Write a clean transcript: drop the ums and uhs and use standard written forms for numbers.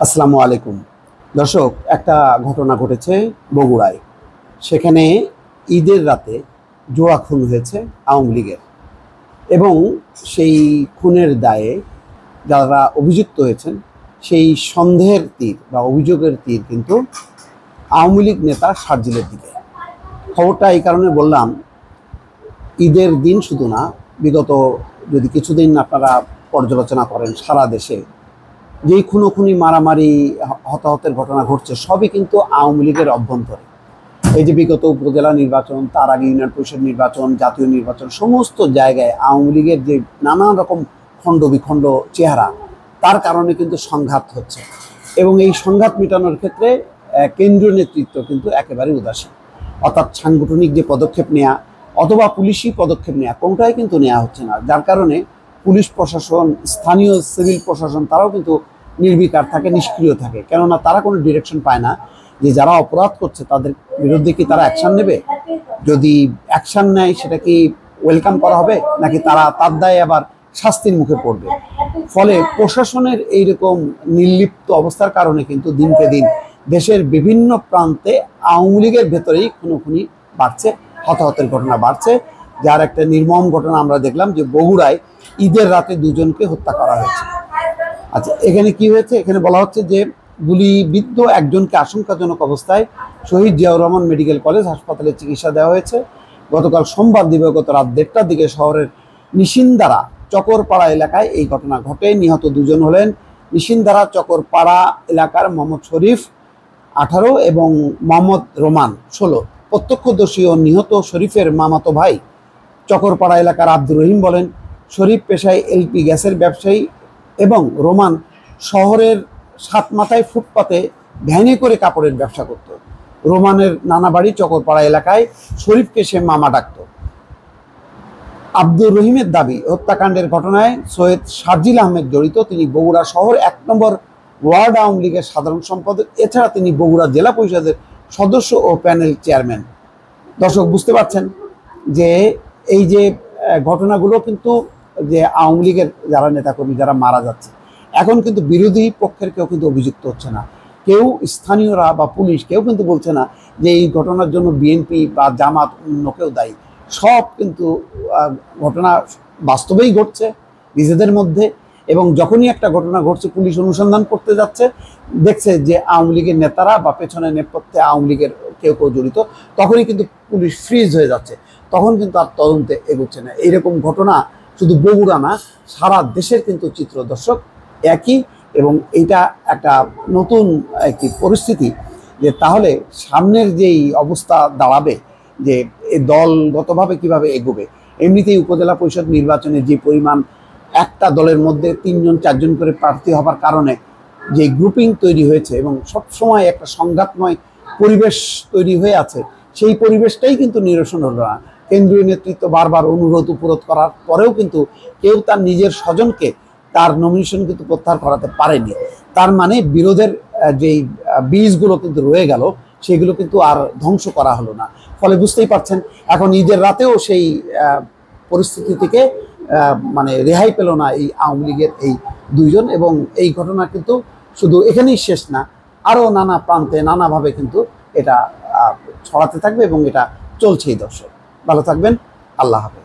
আসসালামু আলাইকুম দর্শক, একটা ঘটনা ঘটেছে বগুড়ায়। সেখানে ঈদের রাতে জোড়া খুন হয়েছে আওয়ামী লীগের, এবং সেই খুনের দায়ে যারা অভিযুক্ত হয়েছেন সেই সন্দেহের তীর বা অভিযোগের তীর কিন্তু আওয়ামী লীগ নেতা শারজিলের দিকে। খবরটা এই কারণে বললাম, ঈদের দিন শুধু না, বিগত যদি কিছুদিন আপনারা পর্যালোচনা করেন সারা দেশে যেই খুনোখুনি মারামারি হতাহতের ঘটনা ঘটছে সবই কিন্তু আওয়ামী লীগের অভ্যন্তরে। এই যে বিগত উপজেলা নির্বাচন, তার আগে ইউনিয়ন পরিষদ নির্বাচন, জাতীয় নির্বাচন, সমস্ত জায়গায় আওয়ামী লীগের যে নানান রকম খণ্ড বিখণ্ড চেহারা, তার কারণে কিন্তু সংঘাত হচ্ছে। এবং এই সংঘাত মেটানোর ক্ষেত্রে কেন্দ্রীয় নেতৃত্ব কিন্তু একেবারে উদাসীন। অর্থাৎ সাংগঠনিক যে পদক্ষেপ নেওয়া অথবা পুলিশি পদক্ষেপ নেওয়া, কোনটাই কিন্তু নেওয়া হচ্ছে না। যার কারণে পুলিশ প্রশাসন, স্থানীয় সিভিল প্রশাসন তারাও কিন্তু নির্বিকার থাকে, নিষ্ক্রিয় থাকে। কেননা তারা কোনো ডিরেকশন পায় না যে যারা অপরাধ করছে তাদের বিরুদ্ধে কি তারা অ্যাকশান নেবে। যদি অ্যাকশান নেয় সেটা কি ওয়েলকাম করা হবে, নাকি তারা তার দায়ে আবার শাস্তির মুখে পড়বে। ফলে প্রশাসনের এইরকম নির্লিপ্ত অবস্থার কারণে কিন্তু দিনকে দিন দেশের বিভিন্ন প্রান্তে আওয়ামী লীগের ভেতরেই খুনোখুনি বাড়ছে, হতাহতের ঘটনা বাড়ছে। যার একটা নির্মম ঘটনা আমরা দেখলাম যে বগুড়ায় ঈদের রাতে দুজনকে হত্যা করা হয়েছে। আচ্ছা, এখানে কি হয়েছে? এখানে বলা হচ্ছে যে গুলিবিদ্ধ একজনকে আশঙ্কাজনক অবস্থায় শহীদ জিয়াউর রহমান মেডিকেল কলেজ হাসপাতালে চিকিৎসা দেওয়া হয়েছে। গতকাল সোমবার দিবাগত রাত 1:30টার দিকে শহরের নিশিন্দারা চকরপাড়া এলাকায় এই ঘটনা ঘটে। নিহত দুজন হলেন নিশিন্দারা চকরপাড়া এলাকার মোহাম্মদ শরীফ 18 এবং মোহাম্মদ রোমান 16। প্রত্যক্ষদর্শী ও নিহত শরীফের মামাতো ভাই চকরপাড়া এলাকার আব্দুর রহিম বলেন, শরীফ পেশায় এলপি গ্যাসের ব্যবসায়ী এবং রোমান শহরের সাতমাথায় ফুটপাতে ভ্যানে করে কাপড়ের ব্যবসা করত। রোমানের নানা বাড়ি চকরপাড়া এলাকায়, শরীফকে সে মামা ডাকত। আব্দুর রহিমের দাবি, হত্যাকাণ্ডের ঘটনায় সৈয়দ শারজিল আহমেদ জড়িত। তিনি বগুড়া শহর 1 নম্বর ওয়ার্ড আওয়ামী লীগের সাধারণ সম্পাদক। এছাড়া তিনি বগুড়া জেলা পরিষদের সদস্য ও প্যানেল চেয়ারম্যান। দর্শক, বুঝতে পারছেন যে এই যে ঘটনাগুলো কিন্তু যে আওয়ামী লীগের যারা নেতাকর্মী যারা মারা যাচ্ছে, এখন কিন্তু বিরোধী পক্ষের কেউ কিন্তু অভিযুক্ত হচ্ছে না। কেউ, স্থানীয়রা বা পুলিশ কেউ কিন্তু বলছে না যে এই ঘটনার জন্য বিএনপি বা জামাত অন্য কেউ দায়ী। সব কিন্তু ঘটনা বাস্তবেই ঘটছে নিজেদের মধ্যে। এবং যখনই একটা ঘটনা ঘটছে পুলিশ অনুসন্ধান করতে যাচ্ছে, দেখছে যে আওয়ামী লীগের নেতারা বা পেছনে নেপথ্যে আওয়ামী লীগের কেউ কেউ জড়িত, তখনই কিন্তু পুলিশ ফ্রিজ হয়ে যাচ্ছে, তখন কিন্তু আর তদন্তে এগোচ্ছে না। এইরকম ঘটনা শুধু বগুড়া না, সারা দেশের কিন্তু চিত্র দর্শক একই। এবং এইটা একটা নতুন একটি পরিস্থিতি যে তাহলে সামনের যেই অবস্থা দাঁড়াবে যে এই দলগতভাবে কিভাবে এগোবে। এমনিতেই উপজেলা পরিষদ নির্বাচনে যে পরিমাণ একটা দলের মধ্যে 3 জন 4 জন করে প্রার্থী হবার কারণে যে গ্রুপিং তৈরি হয়েছে এবং সবসময় একটা সংঘাতময় পরিবেশ তৈরি হয়ে আছে, সেই পরিবেশটাই কিন্তু নিরসন হলো না। কেন্দ্রীয় নেতৃত্ব বারবার অনুরোধ উপরোধ করার পরেও কিন্তু কেউ তার নিজের স্বজনকে তার নমিনেশন কিন্তু প্রত্যাহার করাতে পারেনি। তার মানে বিরোধের যেই বীজগুলো কিন্তু রয়ে গেল, সেগুলো কিন্তু আর ধ্বংস করা হলো না। ফলে বুঝতেই পারছেন এখন ঈদের রাতেও সেই পরিস্থিতি থেকে মানে রেহাই পেল না এই আওয়ামী লীগের এই দুইজন। এবং এই ঘটনা কিন্তু শুধু এখানেই শেষ না, আরও নানা প্রান্তে নানাভাবে কিন্তু এটা ছড়াতে থাকবে এবং এটা চলছেই। দর্শক, ভালো থাকবেন। আল্লাহ হাফেজ।